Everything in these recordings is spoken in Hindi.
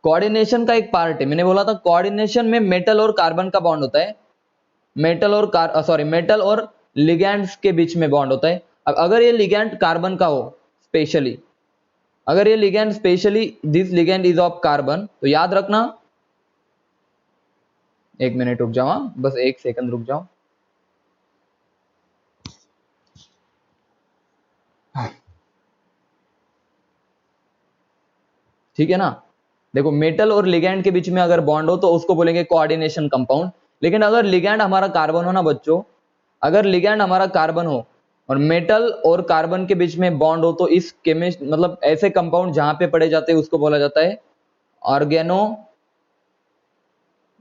कोऑर्डिनेशन का एक पार्ट है। मैंने बोला था कोऑर्डिनेशन में मेटल और कार्बन का बॉन्ड होता है, मेटल और लिगैंड्स के बीच में बॉन्ड होता है। अब अगर ये लिगैंड कार्बन का हो स्पेशली, अगर ये ligand specially this ligand is of carbon, तो याद रखना, एक मिनट रुक जाओ, बस एक सेकंड रुक जाओ। ठीक है ना। देखो मेटल और लिगैंड के बीच में अगर बॉन्ड हो तो उसको बोलेंगे कोऑर्डिनेशन कंपाउंड। लेकिन अगर लिगैंड हमारा कार्बन हो ना बच्चों, अगर लिगैंड हमारा कार्बन हो और मेटल और कार्बन के बीच में बॉन्ड हो, तो इस केमिस्ट मतलब ऐसे कंपाउंड जहां पे पड़े जाते हैं उसको बोला जाता है ऑर्गेनो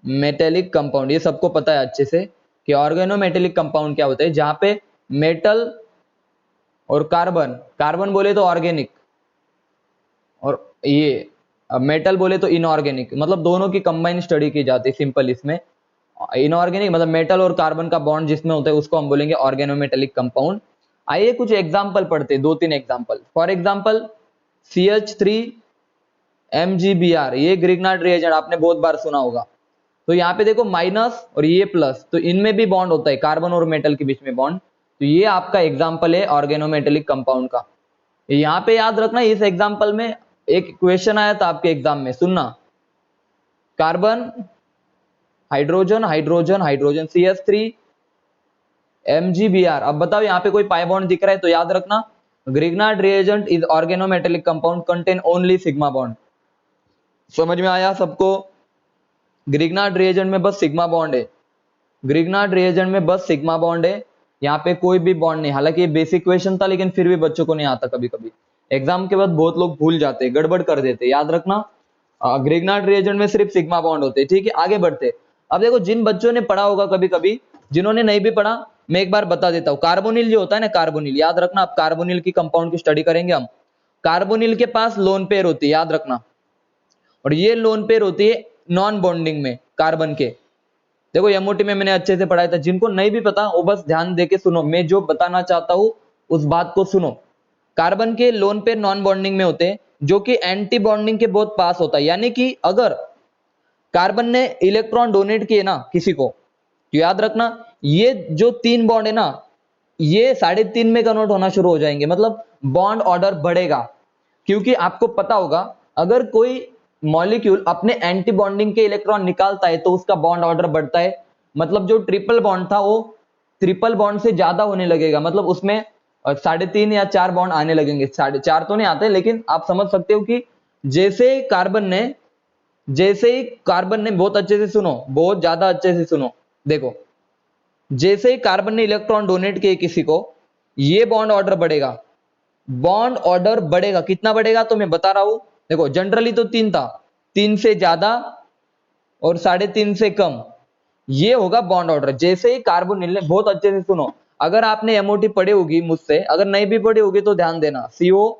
मेटेलिक कंपाउंड। ये सबको पता है अच्छे से कि ऑर्गेनो मेटेलिक कंपाउंड क्या होता है, जहां पे मेटल और कार्बन, कार्बन बोले तो ऑर्गेनिक और ये मेटल बोले तो इनऑर्गेनिक, मतलब दोनों की कंबाइन स्टडी की जाती है सिंपल। इसमें इनऑर्गेनिक मतलब मेटल और कार्बन का बॉन्ड जिसमें होता है उसको हम बोलेंगे ऑर्गेनोमेटेलिक कंपाउंड। आइए कुछ एग्जांपल पढ़ते हैं, 2-3 एग्जांपल। फॉर एग्जांपल CH3MgBr, ये ग्रिग्नार्ड रिएजेंट आपने बहुत बार सुना होगा। तो यहाँ पे देखो माइनस और ये प्लस, तो इनमें भी बॉन्ड होता है, कार्बन और मेटल के बीच में बॉन्ड। तो ये आपका एग्जांपल है ऑर्गेनोमेटेलिक कंपाउंड का। यहाँ पे याद रखना, इस एग्जांपल में एक क्वेश्चन आया था आपके एग्जाम में, सुनना, carbon hydrogen hydrogen hydrogen CH3MgBr। अब बताओ यहाँ पे कोई पाई बॉन्ड दिख रहा है तो याद रखना Grignard reagent is organometallic compound contain only sigma bond. समझ में आया सबको? ग्रिग्नार्ड रिएजेंट में बस सिग्मा बॉन्ड है, ग्रिग्नार्ड रिएजेंट में बस सिग्मा बॉन्ड है, यहाँ पे कोई भी बॉन्ड नहीं। हालांकि ये बेसिक क्वेश्चन था लेकिन फिर भी बच्चों को नहीं आता, कभी कभी एग्जाम के बाद बहुत लोग भूल जाते, गड़बड़ कर देते। याद रखना ग्रिग्नार्ड रिएजेंट में सिर्फ सिग्मा बॉन्ड होते हैं। ठीक है, आगे बढ़ते। अब देखो जिन बच्चों ने पढ़ा होगा कभी कभी, जिन्होंने नहीं भी पढ़ा मैं एक बार बता देता हूँ। कार्बोनिल जो होता है ना, कार्बोनिल याद रखना, आप कार्बोनिल की कंपाउंड की स्टडी करेंगे हम। कार्बोनिल के पास लोन पेयर होती है, याद रखना, और ये लोन पेयर होती है नॉन बॉन्डिंग में कार्बन के। देखो एमओटी में मैंने अच्छे से पढ़ाया था, जिनको नहीं भी पता वो बस ध्यान देके सुनो, मैं जो बताना चाहता हूं उस बात को सुनो। कार्बन के लोन पेयर नॉन बॉन्डिंग में होते हैं, जो कि एंटी बॉन्डिंग के बहुत पास होता है। यानी कि अगर कार्बन ने इलेक्ट्रॉन डोनेट किए ना किसी को, तो याद रखना ये जो 3 बॉन्ड है ना, ये 3.5 में कन्वर्ट होना शुरू हो जाएंगे, मतलब बॉन्ड ऑर्डर बढ़ेगा। क्योंकि आपको पता होगा अगर कोई मॉलिक्यूल अपने एंटी बॉन्डिंग के इलेक्ट्रॉन निकालता है तो उसका बॉन्ड ऑर्डर बढ़ता है। मतलब जो ट्रिपल बॉन्ड था वो ट्रिपल बॉन्ड से ज्यादा होने लगेगा, मतलब उसमें 3.5 या 4 बॉन्ड आने लगेंगे। 4.5 तो नहीं आते, लेकिन आप समझ सकते हो कि जैसे ही कार्बन ने बहुत अच्छे से सुनो, बहुत ज्यादा अच्छे से सुनो, देखो जैसे ही कार्बन ने इलेक्ट्रॉन डोनेट किए किसी को, ये बॉन्ड ऑर्डर बढ़ेगा। बॉन्ड ऑर्डर बढ़ेगा, कितना बढ़ेगा तो मैं बता रहा हूं। देखो जनरली तो 3 था, 3 से ज्यादा और 3.5 से कम, ये होगा बॉन्ड ऑर्डर। जैसे ही कार्बोनिल ने, बहुत अच्छे से सुनो, अगर आपने एमओटी पढ़ी होगी मुझसे, अगर नहीं भी पढ़ी होगी तो ध्यान देना, CO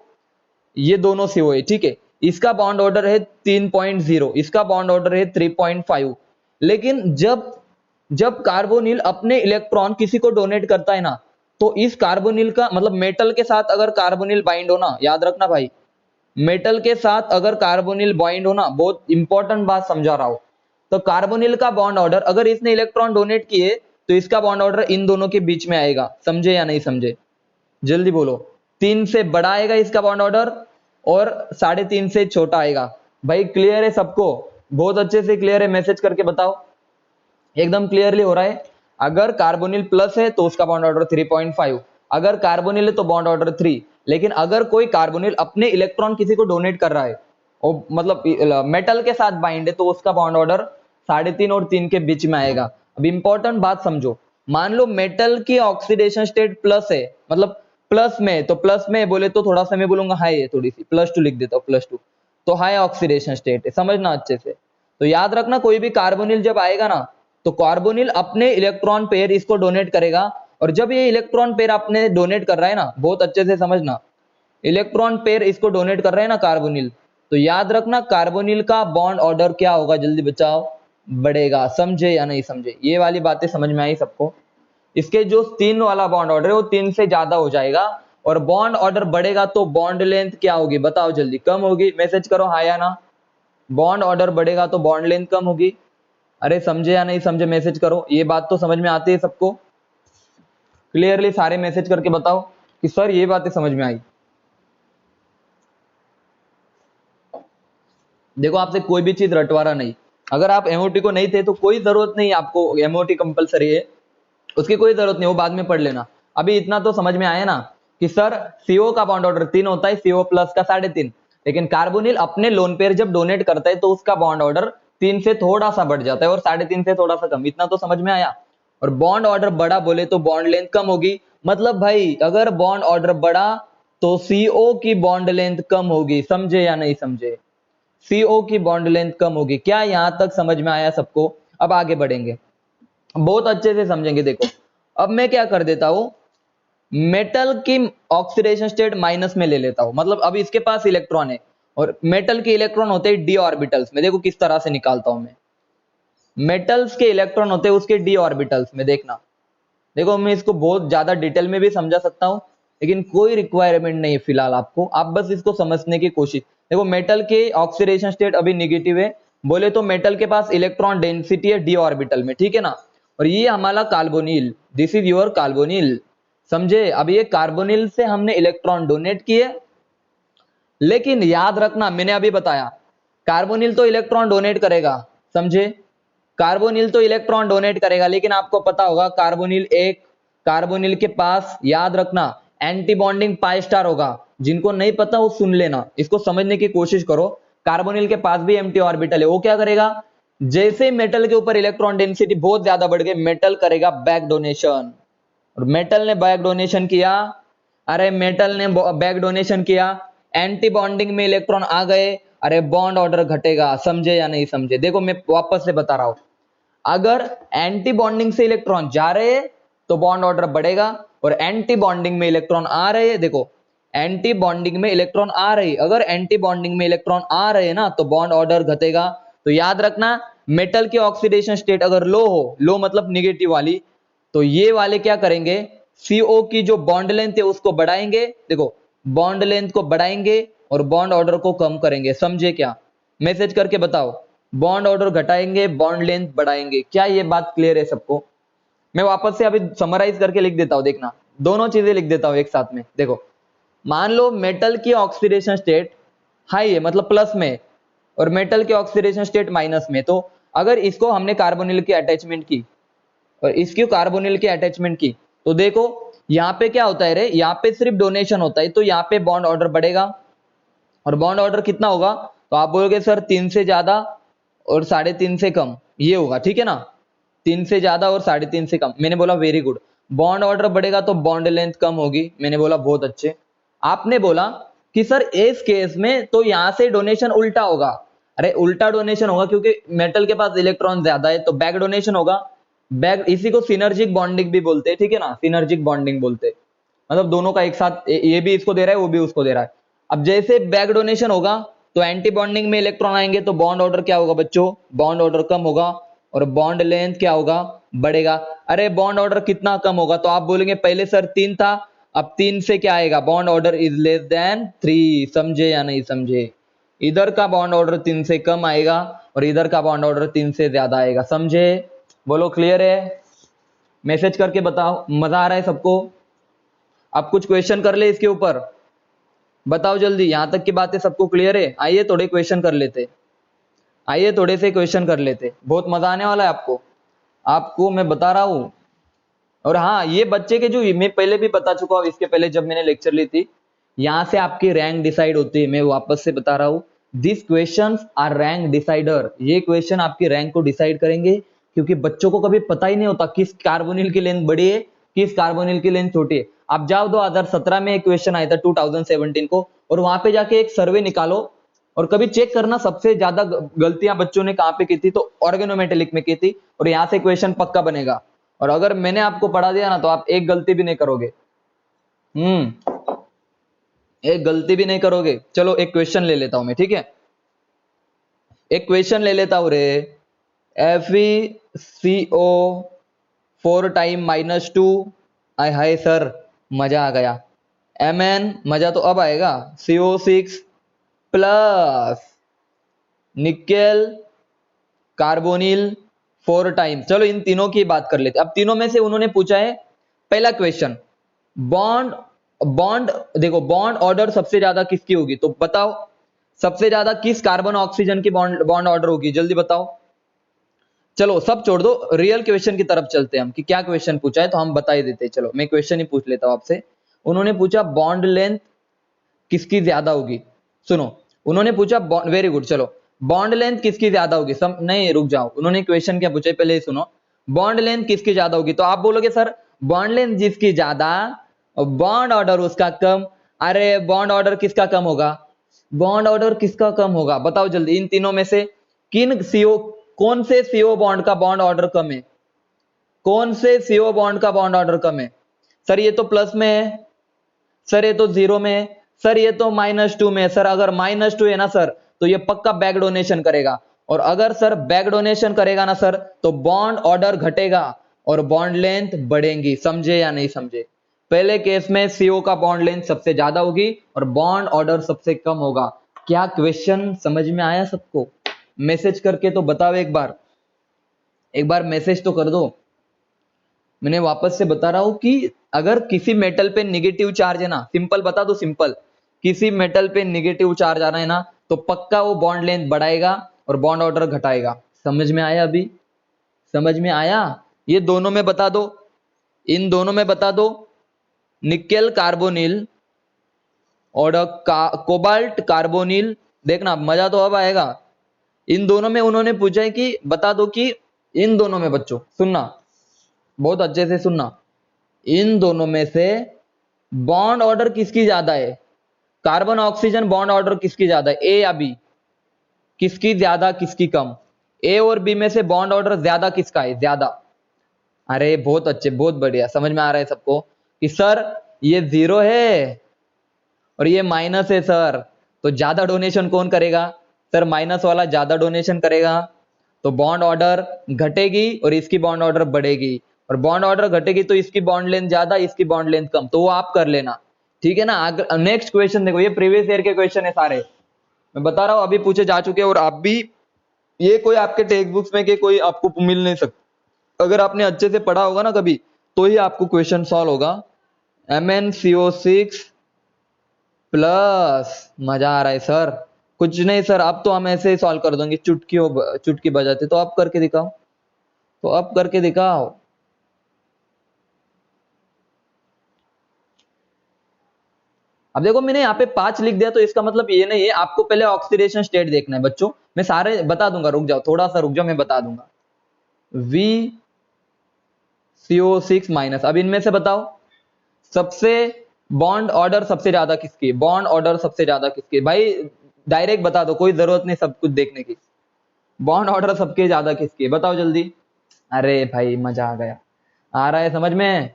ये दोनों CO है, ठीक है, इसका बॉन्ड ऑर्डर है 3.0, इसका बॉन्ड ऑर्डर है 3.5। लेकिन जब कार्बोनिल अपने इलेक्ट्रॉन किसी को डोनेट करता है ना, तो इस कार्बोनिल का मतलब मेटल के साथ अगर कार्बोनिल बाइंड हो ना, याद रखना भाई, मेटल के साथ अगर कार्बोनिल बाइंड हो ना, बहुत इंपॉर्टेंट बात समझा रहा हूं, तो कार्बोनिल का बॉन्ड ऑर्डर अगर इसने इलेक्ट्रॉन डोनेट किए तो इसका बॉन्ड ऑर्डर इन दोनों के बीच में आएगा। समझे या नहीं समझे? जल्दी बोलो। 3 से बड़ा आएगा इसका बॉन्ड ऑर्डर और 3.5 से छोटा आएगा। भाई क्लियर है सबको? बहुत अच्छे से क्लियर है, मैसेज करके बताओ एकदम क्लियरली हो रहा है। अगर कार्बोनिल प्लस है तो उसका बॉन्ड ऑर्डर 3.5, अगर कार्बोनिल है तो बॉन्ड ऑर्डर 3। लेकिन अगर कोई कार्बोनिल अपने इलेक्ट्रॉन किसी को डोनेट कर रहा है और मतलब मेटल के साथ बाइंड है, तो उसका बॉन्ड ऑर्डर 3.5 और 3 के बीच में आएगा। अब इंपॉर्टेंट बात समझो, मान लो मेटल की ऑक्सीडेशन स्टेट प्लस है, मतलब प्लस में, तो प्लस में बोले तो थोड़ा सा मैं बोलूंगा हाई है, थोड़ी सी +2 लिख देता हूँ, +2, तो हाई ऑक्सीडेशन स्टेट है, समझना अच्छे से। तो याद रखना कोई भी कार्बोनिल जब आएगा ना, तो कार्बोनिल अपने इलेक्ट्रॉन पेयर इसको डोनेट करेगा, और जब ये इलेक्ट्रॉन पेयर अपने डोनेट कर रहा है ना, बहुत अच्छे से समझना, इलेक्ट्रॉन पेयर इसको डोनेट कर रहे हैं ना कार्बोनिल, तो याद रखना कार्बोनिल का बॉन्ड ऑर्डर क्या होगा, जल्दी बचाओ, बढ़ेगा। समझे या नहीं समझे? ये वाली बातें समझ में आई सबको? इसके जो 3 वाला बॉन्ड ऑर्डर है वो 3 से ज्यादा हो जाएगा, और बॉन्ड ऑर्डर बढ़ेगा तो बॉन्ड लेंथ क्या होगी बताओ जल्दी? कम होगी? मैसेज करो हाँ या ना। बॉन्ड ऑर्डर बढ़ेगा तो बॉन्ड लेंथ कम होगी। अरे समझे या नहीं समझे मैसेज करो, ये बात तो समझ में आती है सबको? क्लियरली सारे मैसेज करके बताओ कि सर ये बातें समझ में आई। देखो आपसे कोई भी चीज रटवारा नहीं, अगर आप एमओटी को नहीं थे तो कोई जरूरत नहीं, आपको एमओटी कंपलसरी है, उसकी कोई जरूरत नहीं, वो बाद में पढ़ लेना। अभी इतना तो समझ में आया ना कि सर सीओ का बॉन्ड ऑर्डर 3 होता है, सीओ प्लस का 3.5, लेकिन कार्बोनिल अपने लोन पेयर जब डोनेट करता है तो उसका बॉन्ड ऑर्डर 3 से थोड़ा सा बढ़ जाता है और 3.5 से थोड़ा सा कम, इतना तो समझ में आया। और बॉन्ड ऑर्डर बड़ा बोले तो बॉन्ड लेंथ कम होगी, मतलब भाई अगर बॉन्ड ऑर्डर बड़ा तो सीओ की बॉन्ड लेंथ कम होगी, समझे या नहीं समझे? सीओ की बॉन्ड लेंथ कम होगी। क्या यहां तक समझ में आया सबको? अब आगे बढ़ेंगे, बहुत अच्छे से समझेंगे। देखो अब मैं क्या कर देता हूं, मेटल की ऑक्सीडेशन स्टेट माइनस में ले लेता हूं, मतलब अब इसके पास इलेक्ट्रॉन है और मेटल के इलेक्ट्रॉन होते हैं डी ऑर्बिटल्स में। देखो किस तरह से निकालता हूं मैं, मेटल्स के इलेक्ट्रॉन होते हैं उसके डी ऑर्बिटल्स में। देखना, देखो मैं इसको बहुत ज्यादा डिटेल में भी समझा सकता हूं, लेकिन कोई रिक्वायरमेंट नहीं है फिलहाल आपको, आप बस इसको समझने की कोशिश। देखो मेटल के ऑक्सीडेशन स्टेट अभी निगेटिव है, बोले तो मेटल के पास इलेक्ट्रॉन डेंसिटी है डी ऑर्बिटल में, ठीक है ना। और ये हमारा carbonyl, this is your carbonyl, समझे? अब ये कार्बोनिल से हमने इलेक्ट्रॉन डोनेट किए, लेकिन याद रखना मैंने अभी बताया कार्बोनिल तो इलेक्ट्रॉन डोनेट करेगा, समझे? कार्बोनिल तो इलेक्ट्रॉन डोनेट करेगा, लेकिन आपको पता होगा कार्बोनिल के पास याद रखना एंटी बॉन्डिंग पाई स्टार होगा। जिनको नहीं पता वो सुन लेना, इसको समझने की कोशिश करो। कार्बोनिल के पास भी एम्प्टी ऑर्बिटल है, वो क्या करेगा, जैसे मेटल के ऊपर इलेक्ट्रॉन डेंसिटी बहुत ज्यादा बढ़ गई, मेटल करेगा बैक डोनेशन। और मेटल ने बैक डोनेशन किया, अरे मेटल ने बैक डोनेशन किया, एंटी बॉन्डिंग में इलेक्ट्रॉन आ गए, अरे बॉन्ड ऑर्डर घटेगा, समझे या नहीं समझे? देखो मैं वापस से बता रहा हूं, अगर एंटी बॉन्डिंग से इलेक्ट्रॉन जा रहे हैं तो बॉन्ड ऑर्डर बढ़ेगा, और एंटी बॉन्डिंग में इलेक्ट्रॉन आ रहे हैं, देखो एंटी बॉन्डिंग में इलेक्ट्रॉन आ रहे हैं, अगर एंटी बॉन्डिंग में इलेक्ट्रॉन आ रहे हैं ना तो बॉन्ड ऑर्डर घटेगा। तो याद रखना मेटल की ऑक्सीडेशन स्टेट अगर लो हो, लो मतलब निगेटिव वाली, तो ये वाले क्या करेंगे, सीओ की जो बॉन्ड लेंथ है उसको बढ़ाएंगे, देखो बॉन्ड लेंथ को बढ़ाएंगे और बॉन्ड ऑर्डर को कम करेंगे, समझे क्या? मैसेज करके बताओ, बॉन्ड ऑर्डर घटाएंगे बॉन्ड लेंथ बढ़ाएंगे, क्या ये बात क्लियर है सबको? मैं वापस से अभी समराइज करके लिख देता हूं, देखना दोनों चीजें लिख देता हूं एक साथ में। देखो मान लो मेटल की ऑक्सीडेशन स्टेट हाई है, मतलब प्लस में, और मेटल की ऑक्सीडेशन स्टेट माइनस में, तो अगर इसको हमने कार्बोनिल की अटैचमेंट की और इसकी कार्बोनिल की अटैचमेंट की, तो देखो यहाँ पे क्या होता है रे, यहाँ पे सिर्फ डोनेशन होता है, तो यहाँ पे बॉन्ड ऑर्डर बढ़ेगा। और बॉन्ड ऑर्डर कितना होगा, तो आप बोलोगे सर 3 से ज्यादा और 3.5 से कम, ये होगा, ठीक है ना। 3 से ज्यादा और 3.5 से कम, मैंने बोला वेरी गुड। बॉन्ड ऑर्डर बढ़ेगा तो बॉन्ड लेंथ कम होगी, मैंने बोला बहुत अच्छे। आपने बोला कि सर इस केस में तो यहां से डोनेशन उल्टा होगा, अरे उल्टा डोनेशन होगा क्योंकि मेटल के पास इलेक्ट्रॉन ज्यादा है, तो बैक डोनेशन होगा। बैक, इसी को सिनर्जिक बॉन्डिंग भी बोलते हैं, ठीक है ना, सिनर्जिक बॉन्डिंग बोलते हैं, मतलब दोनों का एक साथ, ये भी इसको दे रहा है वो भी उसको दे रहा है। अब जैसे बैक डोनेशन होगा तो एंटी बॉन्डिंग में इलेक्ट्रॉन आएंगे, तो बॉन्ड ऑर्डर क्या होगा बच्चों, बॉन्ड ऑर्डर कम होगा और बॉन्ड लेंथ क्या होगा, बढ़ेगा। अरे बॉन्ड ऑर्डर कितना कम होगा, तो आप बोलेंगे पहले सर 3 था, अब 3 से क्या आएगा, bond order is less than 3, समझे या नहीं समझे? इधर का बॉन्ड ऑर्डर 3 से कम आएगा और इधर का बॉन्ड ऑर्डर 3 से ज्यादा आएगा, समझे? बोलो क्लियर है? मैसेज करके बताओ, मजा आ रहा है सबको? अब कुछ क्वेश्चन कर ले इसके ऊपर, बताओ जल्दी, यहां तक की बातें सबको क्लियर है? आइए थोड़े क्वेश्चन कर लेते, आइए थोड़े से क्वेश्चन कर लेते, बहुत मजा आने वाला है आपको, आपको मैं बता रहा हूं। और हाँ, ये बच्चे के जो मैं पहले भी बता चुका हूं, इसके पहले जब मैंने लेक्चर ली थी, यहां से आपकी रैंक डिसाइड होती है, मैं वापस से बता रहा हूं, this questions are rank decider, ये क्वेश्चन आपकी रैंक को डिसाइड करेंगे, क्योंकि बच्चों को कभी पता ही नहीं होता किस कार्बोनिल की लेंथ बड़ी है किस कार्बोनिल की लेंथ छोटी है। आप जाओ 2017 में एक क्वेश्चन आया था 2017 को, और वहां पे जाके एक सर्वे निकालो और कभी चेक करना सबसे ज्यादा गलतियां बच्चों ने कहां पे की थी, तो ऑर्गेनोमेटेलिक में की थी, और यहां से क्वेश्चन पक्का बनेगा। और अगर मैंने आपको पढ़ा दिया ना तो आप एक गलती भी नहीं करोगे, एक गलती भी नहीं करोगे। चलो एक क्वेश्चन ले लेता हूं मैं, ठीक है, एक क्वेश्चन ले लेता हूं रे। FeCO 4 टाइम -2, आय हाय सर मजा आ गया। Mn, मजा तो अब आएगा, CO6 plus nickel, carbonyl 4 times. चलो इन तीनों की बात कर लेते। अब तीनों में से उन्होंने पूछा है पहला क्वेश्चन, बॉन्ड बॉन्ड देखो बॉन्ड ऑर्डर सबसे ज्यादा किसकी होगी, तो बताओ सबसे ज्यादा किस कार्बन ऑक्सीजन की बॉन्ड बॉन्ड ऑर्डर होगी, जल्दी बताओ। चलो सब छोड़ दो, रियल क्वेश्चन की तरफ चलते हैं हम कि क्या क्वेश्चन पूछा है तो हम बता ही देते हैं। चलो मैं क्वेश्चन ही पूछ लेता हूं आपसे। उन्होंने पूछा बॉन्ड लेंथ किसकी ज्यादा होगी। सुनो, उन्होंने पूछा वेरी गुड, चलो बॉन्ड लेंथ किसकी ज्यादा होगी। नहीं रुक जाओ, उन्होंने क्वेश्चन क्या पूछा है पहले ही सुनो। बॉन्ड लेंथ किसकी ज्यादा होगी, तो आप बोलोगे सर बॉन्ड लेंथ जिसकी ज्यादा और बॉन्ड ऑर्डर उसका कम। अरे बॉन्ड ऑर्डर किसका कम होगा, बॉन्ड ऑर्डर किसका कम होगा, बताओ जल्दी। इन तीनों में से किन सीओ, कौन से सीओ बॉन्ड का बॉन्ड ऑर्डर कम है, कौन से सीओ बॉन्ड का बॉन्ड ऑर्डर कम है। सर ये तो प्लस में है, सर ये तो जीरो में है, सर ये तो -2 में है। सर अगर -2 है ना सर तो ये पक्का बैक डोनेशन करेगा, और अगर सर बैक डोनेशन करेगा ना सर तो बॉन्ड ऑर्डर घटेगा और बॉन्ड लेंथ बढ़ेगी। समझे या नहीं समझे। पहले केस में सीओ का बॉन्ड लेंथ सबसे ज्यादा होगी और बॉन्ड ऑर्डर सबसे कम होगा। क्या क्वेश्चन समझ में आया सबको, मैसेज करके तो बताओ एक बार मैसेज तो कर दो। मैंने वापस से बता रहा हूं कि अगर किसी मेटल पे निगेटिव चार्ज है ना, सिंपल बता दो, सिंपल किसी मेटल पे निगेटिव चार्ज आ रहा है ना तो पक्का वो बॉन्ड लेंथ बढ़ाएगा और बॉन्ड ऑर्डर घटाएगा। समझ में आया, अभी समझ में आया। ये दोनों में बता दो, इन दोनों में बता दो, निकेल कार्बोनिल और कोबाल्ट कार्बोनिल। देखना मजा तो अब आएगा। इन दोनों में उन्होंने पूछा है कि बता दो कि इन दोनों में, बच्चों सुनना बहुत अच्छे से सुनना, इन दोनों में से बॉन्ड ऑर्डर किसकी ज्यादा है, कार्बन ऑक्सीजन बॉन्ड ऑर्डर किसकी ज्यादा है, ए या बी, किसकी ज्यादा किसकी कम। ए और बी में से बॉन्ड ऑर्डर ज्यादा किसका है, ज्यादा। अरे बहुत अच्छे, बहुत बढ़िया, समझ में आ रहा है सबको कि सर ये 0 है और ये माइनस है सर, तो ज्यादा डोनेशन कौन करेगा, सर माइनस वाला ज्यादा डोनेशन करेगा, तो बॉन्ड ऑर्डर घटेगी और इसकी बॉन्ड ऑर्डर बढ़ेगी, और बॉन्ड ऑर्डर घटेगी तो इसकी बॉन्ड लेंथ ज्यादा इसकी बॉन्ड लेंथ कम, तो वो आप कर लेना, ठीक है ना। नेक्स्ट क्वेश्चन देखो, ये प्रीवियस ईयर के क्वेश्चन है सारे, मैं बता रहा हूं अभी पूछे जा चुके हैं, और आप भी ये कोई आपके टेक्स्ट बुक्स में के कोई आपको मिल नहीं सकता। अगर आपने अच्छे से पढ़ा होगा ना कभी तो ही आपको क्वेश्चन सॉल्व होगा। MnCO6 प्लस, मजा आ रहा है सर। कुछ नहीं सर, अब तो हम ऐसे ही सॉल्व कर देंगे, चुटकी बजाते। तो आप करके दिखाओ, तो अब करके दिखाओ। अब देखो मैंने यहाँ पे 5 लिख दिया तो इसका मतलब ये नहीं है, आपको पहले ऑक्सीडेशन स्टेट देखना है बच्चों। मैं सारे बता दूंगा, रुक जाओ थोड़ा सा रुक जाओ, मैं बता दूंगा। VCO6 माइनस, अब इनमें से बताओ सबसे बॉन्ड ऑर्डर सबसे ज्यादा किसकी, बॉन्ड ऑर्डर सबसे ज्यादा किसकी, भाई डायरेक्ट बता दो, कोई जरूरत नहीं सब कुछ देखने की। बॉन्ड ऑर्डर सबके ज्यादा किसकी, बताओ जल्दी। अरे भाई मजा आ गया, आ रहा है समझ में।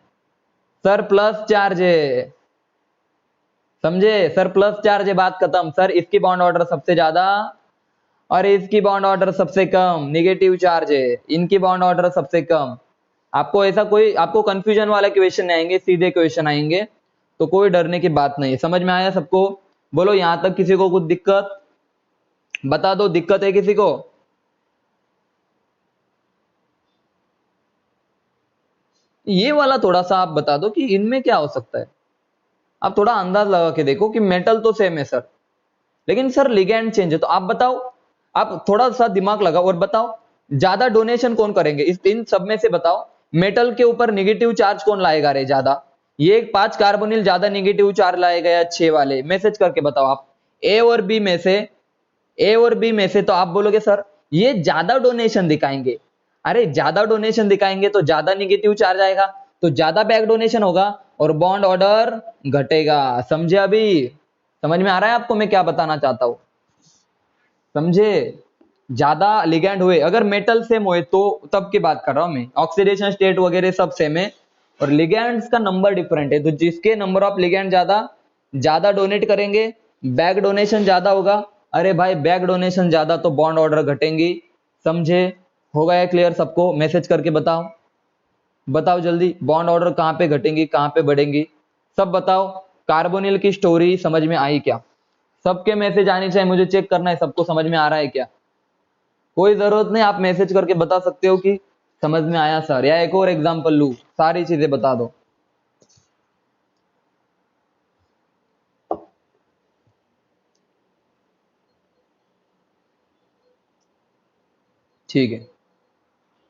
सर प्लस चार्ज है, समझे सर, प्लस चार्ज है, बात खत्म। सर इसकी बॉन्ड ऑर्डर सबसे ज्यादा और इसकी बॉन्ड ऑर्डर सबसे कम, निगेटिव चार्ज है, इनकी बॉन्ड ऑर्डर सबसे कम। आपको ऐसा कोई आपको कंफ्यूजन वाला क्वेश्चन नहीं आएंगे, सीधे क्वेश्चन आएंगे, तो कोई डरने की बात नहीं है। समझ में आया सबको, बोलो यहां तक किसी को कुछ दिक्कत, बता दो दिक्कत है किसी को। ये वाला थोड़ा सा आप बता दो कि इनमें क्या हो सकता है। आप थोड़ा अंदाज लगा के देखो कि मेटल तो सेम है सर, लेकिन सर लिगेंड चेंज है, तो आप बताओ, आप थोड़ा सा दिमाग लगाओ और बताओ ज्यादा डोनेशन कौन करेंगे इन सब में से। बताओ मेटल के ऊपर निगेटिव चार्ज कौन लाएगा रे ज्यादा, ये 5 कार्बोनिल ज्यादा निगेटिव चार्ज लाएगा या 6 वाले, मैसेज करके बताओ आप। ए और बी में से, ए और बी में से तो आप बोलोगे सर ये ज्यादा डोनेशन दिखाएंगे। अरे ज्यादा डोनेशन दिखाएंगे तो ज्यादा निगेटिव चार्ज आएगा, तो ज्यादा बैक डोनेशन होगा और बॉन्ड ऑर्डर घटेगा। समझे, अभी समझ में आ रहा है आपको मैं क्या बताना चाहता हूं, समझे। ज्यादा लिगैंड हुए, अगर मेटल सेम हुए तो तब की बात कर रहा हूं मैं, ऑक्सीडेशन स्टेट वगैरह सब सेम है और लिगैंड्स का नंबर डिफरेंट है, तो जिसके नंबर ऑफ लिगैंड ज्यादा डोनेट करेंगे बैक डोनेशन ज्यादा होगा। अरे भाई बैक डोनेशन ज्यादा तो बॉन्ड ऑर्डर घटेंगी। समझे, हो गया क्लियर सबको, मैसेज करके बताओ, बताओ जल्दी बॉन्ड ऑर्डर कहां पे घटेंगी कहां पे बढ़ेंगी, सब बताओ। कार्बोनिल की स्टोरी समझ में आई क्या, सबके मैसेज आनी चाहिए, मुझे चेक करना है सबको समझ में आ रहा है क्या। कोई जरूरत नहीं, आप मैसेज करके बता सकते हो कि समझ में आया सर, या एक और एग्जांपल लू, सारी चीजें बता दो। ठीक है,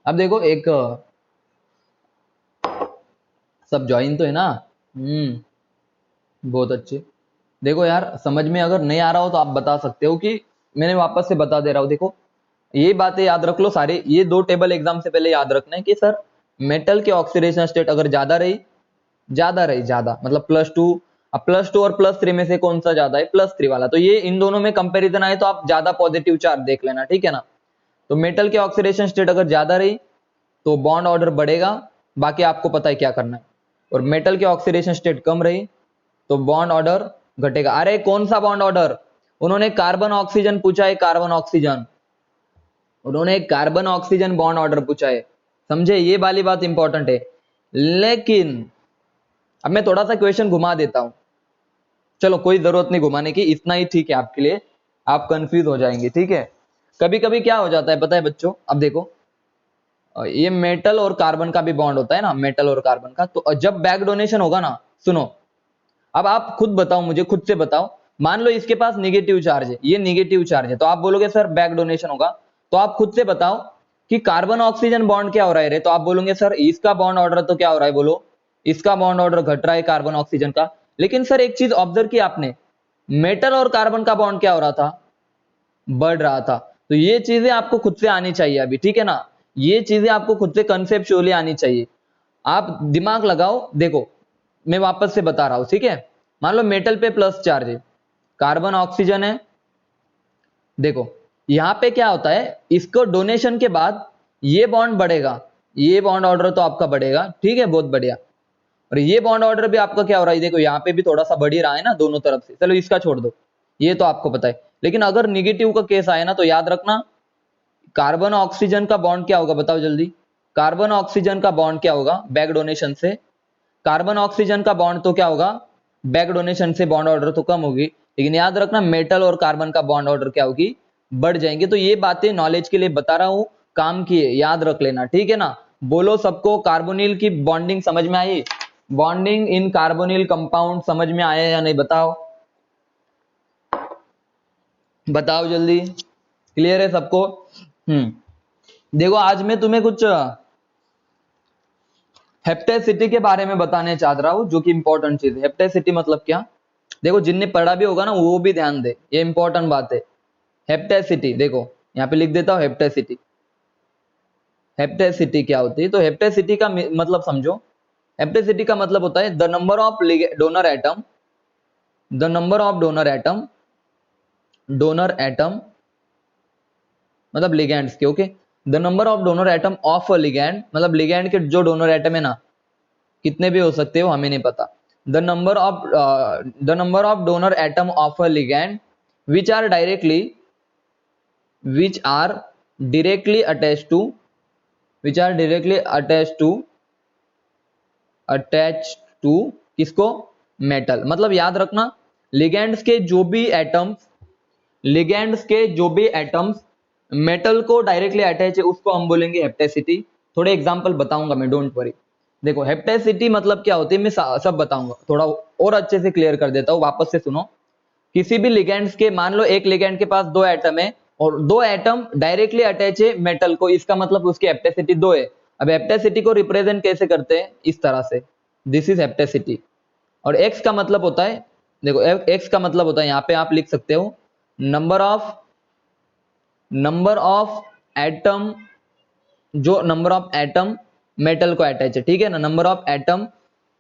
अब देखो एक सब ज्वाइन तो है ना। बहुत अच्छे। देखो यार, समझ में अगर नहीं आ रहा हो तो आप बता सकते हो कि मैंने वापस से बता दे रहा हूं। देखो ये बातें याद रख लो सारी, ये दो टेबल एग्जाम से पहले याद रखना है कि सर मेटल के ऑक्सीडेशन स्टेट अगर ज्यादा मतलब +2, अब +2 और +3 में से कौन सा ज्यादा है? +3 वाला। तो ये इन दोनों में कंपैरिजन आए तो आप ज्यादा पॉजिटिव चार्ज देख लेना, ठीक है ना। तो मेटल के ऑक्सीडेशन स्टेट अगर ज्यादा रही तो बॉन्ड ऑर्डर बढ़ेगा, बाकी आपको पता है क्या करना है। और मेटल के ऑक्सीडेशन स्टेट कम रही तो बॉन्ड ऑर्डर घटेगा। अरे कौन सा बॉन्ड ऑर्डर? उन्होंने कार्बन ऑक्सीजन पूछा है, कार्बन ऑक्सीजन, उन्होंने कार्बन ऑक्सीजन बॉन्ड ऑर्डर पूछा है, समझे? ये वाली बात इंपॉर्टेंट है। लेकिन अब मैं थोड़ा सा क्वेश्चन घुमा देता हूं, चलो कोई जरूरत नहीं घुमाने की, इतना ही ठीक है आपके लिए, आप कंफ्यूज हो जाएंगे, ठीक है। कभी कभी क्या हो जाता है पता है बच्चों, अब देखो ये मेटल और कार्बन का भी बॉन्ड होता है ना, मेटल और कार्बन का, तो जब बैक डोनेशन होगा ना, सुनो अब आप खुद बताओ, मुझे खुद से बताओ, मान लो इसके पास निगेटिव चार्ज है, ये निगेटिव चार्ज है, तो आप बोलोगे सर बैक डोनेशन होगा। तो आप खुद से बताओ कि कार्बन ऑक्सीजन बॉन्ड क्या हो रहा है रे, तो आप बोलोगे सर इसका बॉन्ड ऑर्डर तो क्या हो रहा है, बोलो इसका बॉन्ड ऑर्डर घट रहा है कार्बन ऑक्सीजन का। लेकिन सर एक चीज ऑब्जर्व की आपने, मेटल और कार्बन का बॉन्ड क्या हो रहा था? बढ़ रहा था। तो ये चीजें आपको खुद से आनी चाहिए अभी, ठीक है ना, ये चीजें आपको खुद से कंसेप्चुअली आनी चाहिए। आप दिमाग लगाओ, देखो मैं वापस से बता रहा हूं, ठीक है। मान लो मेटल पे प्लस चार्ज है, कार्बन ऑक्सीजन है, देखो यहां पे क्या होता है, इसको डोनेशन के बाद ये बॉन्ड बढ़ेगा, ये बॉन्ड ऑर्डर तो आपका बढ़ेगा, ठीक है, बहुत बढ़िया। और ये बॉन्ड ऑर्डर भी आपका क्या हो रहा है, देखो यहाँ पे भी थोड़ा सा बढ़ ही रहा है ना दोनों तरफ से, चलो इसका छोड़ दो, ये तो आपको पता है। लेकिन अगर निगेटिव का केस आए ना तो याद रखना, कार्बन ऑक्सीजन का बॉन्ड क्या होगा, बताओ जल्दी। कार्बन ऑक्सीजन का बॉन्ड क्या होगा बैक डोनेशन से? कार्बन ऑक्सीजन का बॉन्ड तो क्या होगा, बैक डोनेशन से बॉन्ड ऑर्डर तो कम होगी, लेकिन याद रखना मेटल और कार्बन का बॉन्ड ऑर्डर क्या होगी, बढ़ जाएंगे। तो ये बातें नॉलेज के लिए बता रहा हूं, काम की है, याद रख लेना, ठीक है ना। बोलो सबको कार्बोनिल की बॉन्डिंग समझ में आई? बॉन्डिंग इन कार्बोनिल कंपाउंड समझ में आया या नहीं, बताओ बताओ जल्दी, क्लियर है सबको? देखो आज मैं तुम्हें कुछ हेप्टेसिटी के बारे में बताने चाह रहा हूं, जो कि इंपॉर्टेंट चीज है। हेप्टेसिटी मतलब क्या, देखो जिनने पढ़ा भी होगा ना वो भी ध्यान दे, ये इंपॉर्टेंट बात है। हेप्टेसिटी देखो यहाँ पे लिख देता हूं, हेप्टेसिटी। हेप्टेसिटी क्या होती है, तो हेप्टेसिटी का मतलब समझो। हेप्टेसिटी का मतलब होता है the number of donor atom, the number of donor atom मतलब लिगैंड्स के, okay, the number of donor atom of a ligand, मतलब लिगैंड के जो डोनर एटम है ना, कितने भी हो सकते हो हमें नहीं पता। The number of donor atom of a ligand which are directly attached to which are directly attached to किसको, मेटल। मतलब याद रखना लिगैंड्स के जो भी एटम्स मेटल को डायरेक्टली अटैच है उसको हम बोलेंगे हेप्टेसिटी। थोड़े एग्जांपल बताऊंगा मैं, डोंट वरी। देखो हेप्टेसिटी मतलब क्या होती है मैं सब बताऊंगा, थोड़ा और अच्छे से क्लियर कर देता हूं, वापस से सुनो। किसी भी लिगैंड्स के, मान लो एक लिगैंड के पास 2 एटम है और 2 एटम डायरेक्टली अटैच है मेटल को, इसका मतलब उसकी हेप्टेसिटी 2 है। अब हेप्टेसिटी को रिप्रेजेंट कैसे करते हैं, इस तरह से, दिस इज हेप्टेसिटी। और एक्स का मतलब होता है, देखो एक्स का मतलब होता है, यहां पे आप लिख सकते हो नंबर ऑफ एटम, जो नंबर ऑफ एटम मेटल को अटैच है, ठीक है ना, number of atom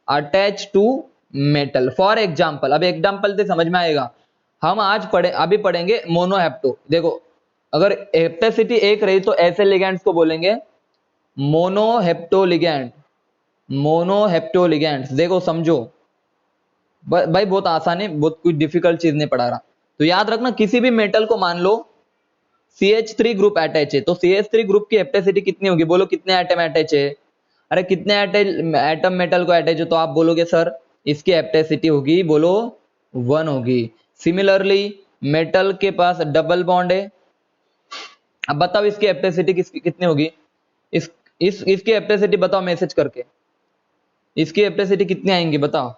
attach to metal. For example, अब एग्जाम्पल से समझ में आएगा। हम आज अभी पढ़ेंगे मोनोहेप्टो। देखो अगर हेप्टेसिटी 1 रही तो ऐसे लिगैंड्स को बोलेंगे मोनोहेप्टोलिगैंड, मोनोहेप्टोलिगैंड्स। देखो समझो भाई, बहुत आसान है, बहुत कुछ डिफिकल्ट चीज नहीं पढ़ा रहा। तो याद रखना किसी भी मेटल को मान लो CH3 ग्रुप अटैच है, तो CH3 ग्रुप की हेप्टेसिटी कितनी होगी, बोलो कितने एटम अटैच है? अरे कितने एटम मेटल को अटैच है, तो आप बोलोगे सर इसकी हेप्टेसिटी होगी, बोलो 1 होगी। सिमिलरली मेटल के पास डबल बॉन्ड है, अब बताओ इसकी एप्टेसिटी कितनी होगी, इसकी एप्टेसिटी बताओ मैसेज करके, इसकी एप्टेसिटी कितनी आएंगी बताओ।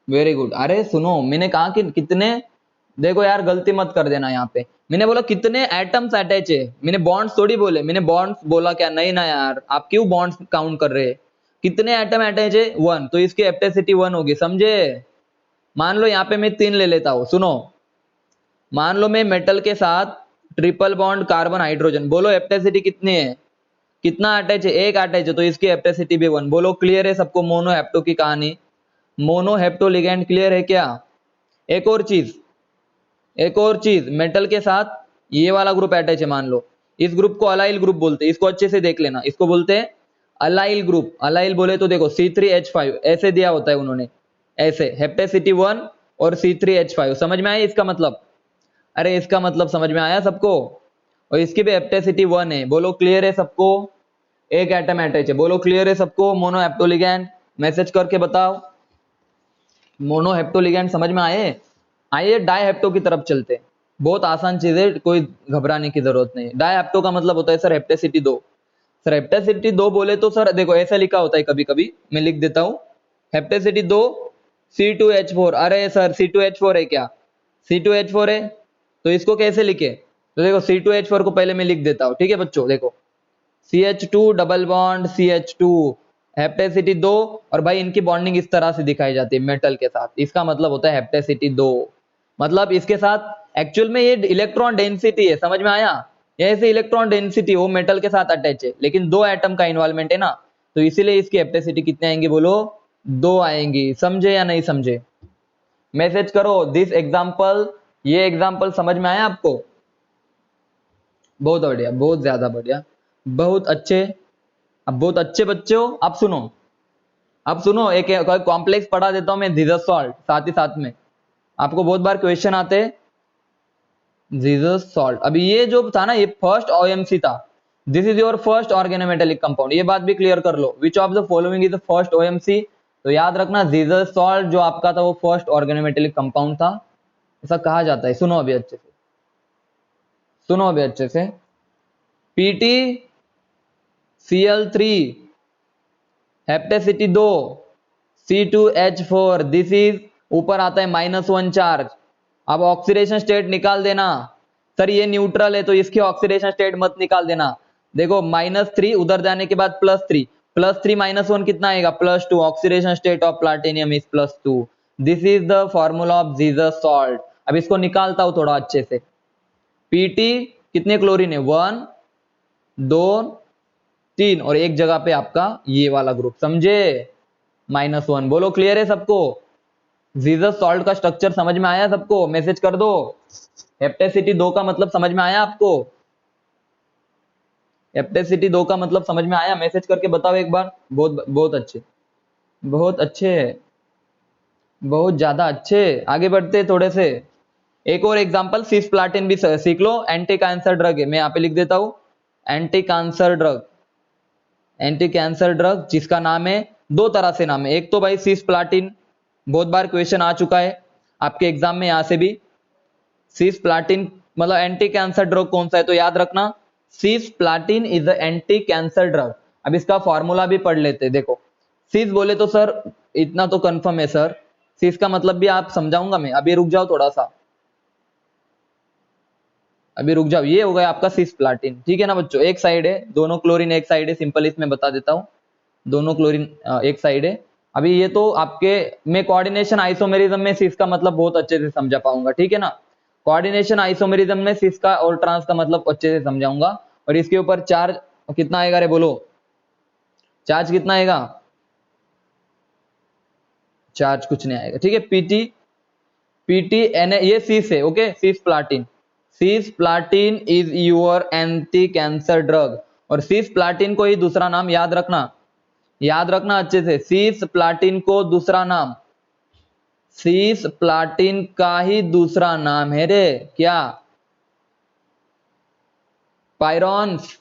Very good. अरे सुनो, मैंने कहा कि कितने, देखो यार गलती मत कर देना यहाँ पे, मैंने बोला कितने एटम्स अटैच है, मैंने बॉन्ड्स थोड़ी बोले, मैंने बॉन्ड्स बोला क्या, नहीं ना यार, आप क्यों बॉन्ड्स काउंट कर रहे हैं, कितने एटम अटैच है 1, तो इसकी एप्टेसिटी 1 होगी, समझे। मान लो यहाँ पे मैं 3 ले लेता हूँ, सुनो, मान लो मैं मेटल के साथ ट्रिपल बॉन्ड कार्बन हाइड्रोजन, बोलो एप्टेसिटी कितनी है, कितना अटैच है, एक अटैच है, तो इसकी एप्टेसिटी भी 1। बोलो क्लियर है सबको मोनो हेप्टो की कहानी, मोनो हेप्टो लिगेंड क्लियर है क्या। एक और चीज, एक और चीज, मेटल के साथ ये वाला ग्रुप अटैच है मान लो, इस ग्रुप को अलाइल ग्रुप बोलते हैं, इसको अच्छे से देख लेना, इसको बोलते हैं अलाइल ग्रुप। अलाइल बोले तो देखो C3H5 ऐसे दिया होता है उन्होंने, ऐसे हेप्टेसिटी 1 और C3H5, समझ में आया इसका मतलब, अरे इसका मतलब समझ में आया सबको, और इसकी भी हेप्टेसिटी 1 है, बोलो क्लियर है सबको, एक एटम अटैच है, बोलो क्लियर है सबको, मोनो हेप्टो लिगेंड, मैसेज करके बताओ, मोनो हेप्टो लिगेंड समझ में आए। आइए डाई हेप्टो की तरफ चलते हैं, बहुत आसान चीज है, कोई घबराने की जरूरत नहीं। डाई हेप्टो का मतलब होता है सर हेप्टेसिटी 2, सर हेप्टेसिटी 2 बोले तो सर देखो ऐसा लिखा होता है, कभी कभी मैं लिख देता हूं हेप्टेसिटी 2 C2H4, अरे सर C2H4 है क्या, C2H4 है, तो इसको कैसे लिखे, तो देखो C2H4 को पहले मैं लिख देता हूं, ठीक है बच्चों, देखो CH2 डबल बॉन्ड CH2, हेप्टेसिटी 2, और भाई इनकी बॉन्डिंग इस तरह से दिखाई जाती है मेटल के साथ, इसका मतलब होता है हेप्टेसिटी 2, मतलब इसके साथ एक्चुअल में ये इलेक्ट्रॉन डेंसिटी है, समझ में आया, ये ऐसे इलेक्ट्रॉन डेंसिटी वो मेटल के साथ अटैच है, लेकिन 2 एटम का इन्वॉल्वमेंट है ना, तो इसीलिए इसकी हेप्टेसिटी कितने आएंगी, बोलो 2 आएंगी, समझे या नहीं समझे, मैसेज करो दिस एग्जाम्पल, ये एग्जाम्पल समझ में आया आपको, बहुत बढ़िया, बहुत ज्यादा बढ़िया, बहुत अच्छे। अब बहुत अच्छे बच्चे हो, अब सुनो, अब सुनो, एक कॉम्प्लेक्स पढ़ा देता हूं मैं, जीसस सॉल्ट, साथ ही साथ में आपको बहुत बार क्वेश्चन आते हैं, जीसस सॉल्ट, अभी ये जो था ना, ये फर्स्ट ओएमसी था, this is your first organometallic compound, ये बात भी क्लियर कर लो, which of the following is the first OMC, तो याद रखना जीसस सॉल्ट जो आपका था वो फर्स्ट ऑर्गेनोमेटेलिक कंपाउंड था, ऐसा कहा जाता है। सुनो अभी अच्छे से, सुनो अभी अच्छे से, PT Cl3 हेप्टेसिटी 2 C2H4, this is, ऊपर आता है -1 चार्ज, अब ऑक्सीडेशन स्टेट निकाल देना, सर ये न्यूट्रल है तो इसकी ऑक्सीडेशन स्टेट मत निकाल देना, देखो -3 उधर जाने के बाद +3, +3 -1 कितना आएगा, +2, oxidation state of platinum is +2, this is the formula of Jesus salt. अब इसको निकालता हूं थोड़ा अच्छे से, पीटी कितने क्लोरीन है, 1 2 3, और एक जगह पे आपका ये वाला ग्रुप, समझे, -1, बोलो क्लियर है सबको, जीसस सॉल्ट का स्ट्रक्चर समझ में आया सबको, मैसेज कर दो, हेप्टेसिटी 2 का मतलब समझ में आया आपको, हेप्टेसिटी 2 का मतलब समझ में आया, मैसेज करके बताओ एक बार, बहुत बहुत अच्छे, बहुत अच्छे, बहुत ज्यादा अच्छे। आगे बढ़ते थोड़े से, एक और एग्जांपल, सिस्प्लाटिन भी सीख लो, एंटी कैंसर ड्रग है, मैं यहाँ पे लिख देता हूं anti cancer drug, anti cancer drug जिसका नाम है, 2 तरह से नाम है, एक तो भाई सिस्प्लाटिन, बहुत बार क्वेश्चन आ चुका है आपके एग्जाम में, यहां से भी सिस्प्लाटिन मतलब एंटी कैंसर ड्रग कौन सा है, तो याद रखना cisplatin is the anti cancer drug. अब इसका फॉर्मूला भी पढ़ लेते हैं, देखो सिस बोले तो सर इतना तो कंफर्म है सर, सिस का मतलब भी आप समझाऊंगा मैं, अभी रुक जाओ थोड़ा सा, अभी रुक जाओ, ये हो गया आपका सिस्प्लाटिन, ठीक है ना बच्चों, एक साइड है, दोनों क्लोरीन एक साइड है, सिंपल इसमें बता देता हूं, दोनों क्लोरीन एक साइड है। अभी ये तो आपके, मैं कोऑर्डिनेशन आइसोमेरिज्म में सिस का मतलब बहुत अच्छे से समझा पाऊंगा, ठीक है ना, कोऑर्डिनेशन आइसोमेरिज्म में सिस का और ट्रांस का मतलब अच्छे से समझाऊंगा, और इसके ऊपर चार्ज कितना आएगा रे, बोलो चार्ज कितना आएगा, चार्ज कुछ नहीं आएगा, ठीक है, पीटी पीटी एन, ये सिस है, okay, cisplatin, cisplatin is your anti cancer drug, और सिस्प्लाटिन को ही दूसरा नाम याद रखना, याद रखना अच्छे से, सिस्प्लाटिन को दूसरा नाम, सिस्प्लाटिन का ही दूसरा नाम है रे क्या, पायरॉन्स,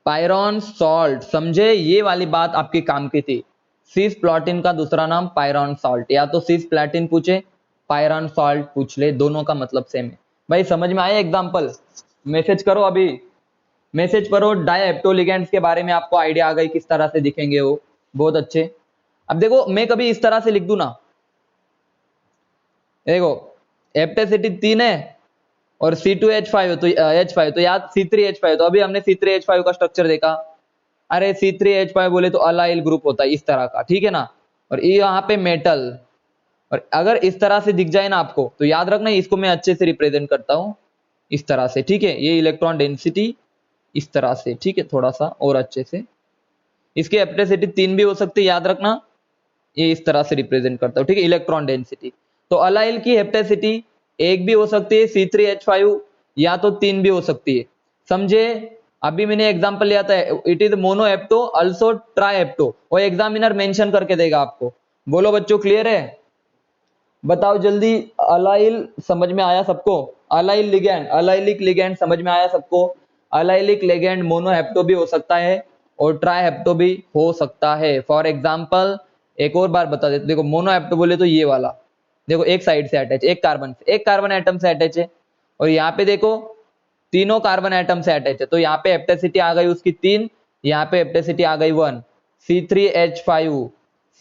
पायरॉन सॉल्ट, समझे, ये वाली बात आपके काम की थी, सिस्प्लाटिन का दूसरा नाम पायरॉन सॉल्ट, या तो सिस्प्लाटिन पूछे पायरन सॉल्ट पूछ ले, दोनों का मतलब सेम है। भाई समझ में आया एग्जांपल? मैसेज करो अभी, मैसेज करो। डायहेप्टो लिगेंड्स के बारे में आपको आइडिया आ गई किस तरह से दिखेंगे वो, बहुत अच्छे। अब देखो मैं कभी इस तरह से लिख दूं ना, देखो हेप्टेसिटी 3 है और C2H5 तो H5 तो याद C3H5, तो अभी हमने C3H5 का स्ट्रक्चर देखा। अरे C3H5 बोले तो अलाइल ग्रुप होता है इस तरह का, ठीक है ना। और ये यहाँ पे मेटल, और अगर इस तरह से दिख जाए ना आपको तो याद रखना इसको मैं अच्छे से रिप्रेजेंट करता हूं इस तरह से, ठीक है। ये इलेक्ट्रॉन डेंसिटी इस तरह से, ठीक है, थोड़ा सा और अच्छे से। इसकी हेप्टेसिटी 3 भी हो सकती है, याद रखना ये इस तरह से रिप्रेजेंट करता हूं, ठीक है, इलेक्ट्रॉन डेंसिटी। तो अलाइल की हेप्टेसिटी 1 भी हो सकती है C3H5, या तो 3 भी हो सकती है, समझे। अभी मैंने एग्जांपल लिया था, it is mono hapto also tri hapto, और एग्जामिनर मेंशन करके देगा आपको। बोलो बच्चों क्लियर है? बताओ जल्दी। अलाइल समझ में आया सबको? अलाइल लिगैंड, अलाइलिक लिगैंड समझ में आया सबको? अलाइलिक लिगैंड मोनो हेप्टो भी हो सकता है और ट्राई हेप्टो भी हो सकता है। फॉर एग्जांपल एक और बार बता देते, देखो मोनो हेप्टो बोले तो ये वाला, देखो एक साइड से अटैच, एक कार्बन एटम से अटैच है, और यहाँ पे देखो तीनों कार्बन एटम से अटैच है, तो यहाँ पे हेप्टेसिटी आ गई उसकी 3, यहाँ पे हेप्टेसिटी आ गई 1। C3H5,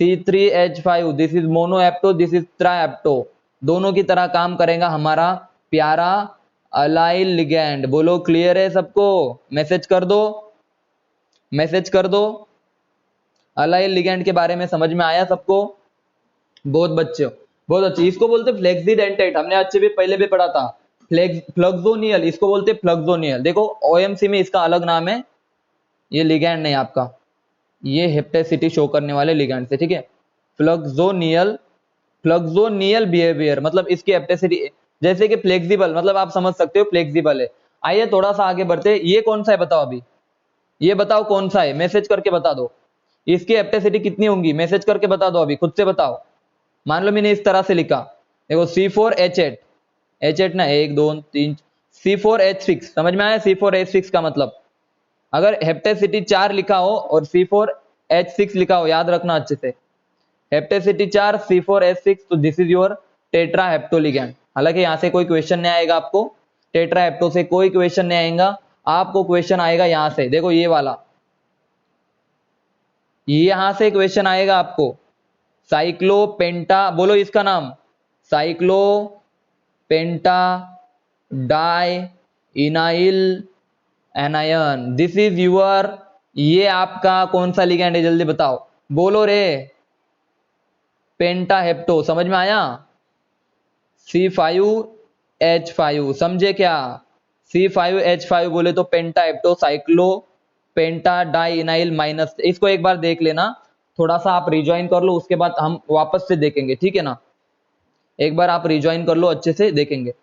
C3H5, this is mono hapto, this is tri hapto, दोनों की तरह काम करेगा हमारा प्यारा अलाइल लिगैंड। बोलो क्लियर है सबको? मैसेज कर दो, मैसेज कर दो। अलाइल लिगैंड के बारे में समझ में आया सबको? बहुत बच्चे, बहुत अच्छे। इसको बोलते फ्लेक्सीडेंटेट, हमने अच्छे भी पहले भी पढ़ा था। फ्लक्सोनियल, इसको बोलते फ्लक्सोनियल। देखो ओएमसी में इसका अलग नाम है, ये लिगैंड नहीं आपका, ये हेप्टेसिटी शो करने वाले लिगैंड से, ठीक है। फ्लक्सोनियल, फ्लक्सोनियल बिहेवियर मतलब इसकी हेप्टेसिटी, जैसे कि फ्लेक्सिबल मतलब आप समझ सकते हो फ्लेक्सिबल है। आइए थोड़ा सा आगे बढ़ते, ये कौन सा है बताओ अभी, ये बताओ कौन सा है, मैसेज करके बता दो। इसकी हेप्टेसिटी कितनी होंगी, मैसेज करके बता दो अभी, खुद से बताओ। मान लो मैंने इस तरह से लिखा, देखो C4H8, H8 ना 1 2 3, C4H6 समझ में आया? C4H6 का मतलब अगर हेप्टेसिटी 4 लिखा हो और C4H6 लिखा हो, याद रखना अच्छे से, हेप्टेसिटी 4 C4H6, तो this is your tetra hapto ligand. हालांकि यहाँ से कोई क्वेश्चन नहीं आएगा आपको, टेट्रा हेप्टो से कोई क्वेश्चन नहीं आएगा आपको, क्वेश्चन आएगा यहाँ से, देखो ये वाला, यहां से क्वेश्चन आएगा आपको। साइक्लोपेंटा, बोलो इसका नाम, cyclopentadienyl anion, this is your, ये आपका कौन सा लिगैंड है जल्दी बताओ, बोलो रे। पेंटा हेप्टो, समझ में आया? C5H5, समझे क्या? C5H5 बोले तो पेंटा हेप्टो साइक्लो पेंटा डाई इनाइल माइनस, इसको एक बार देख लेना, थोड़ा सा आप रिजॉइन कर लो, उसके बाद हम वापस से देखेंगे, ठीक है ना। एक बार आप रिजॉइन कर लो, अच्छे से देखेंगे।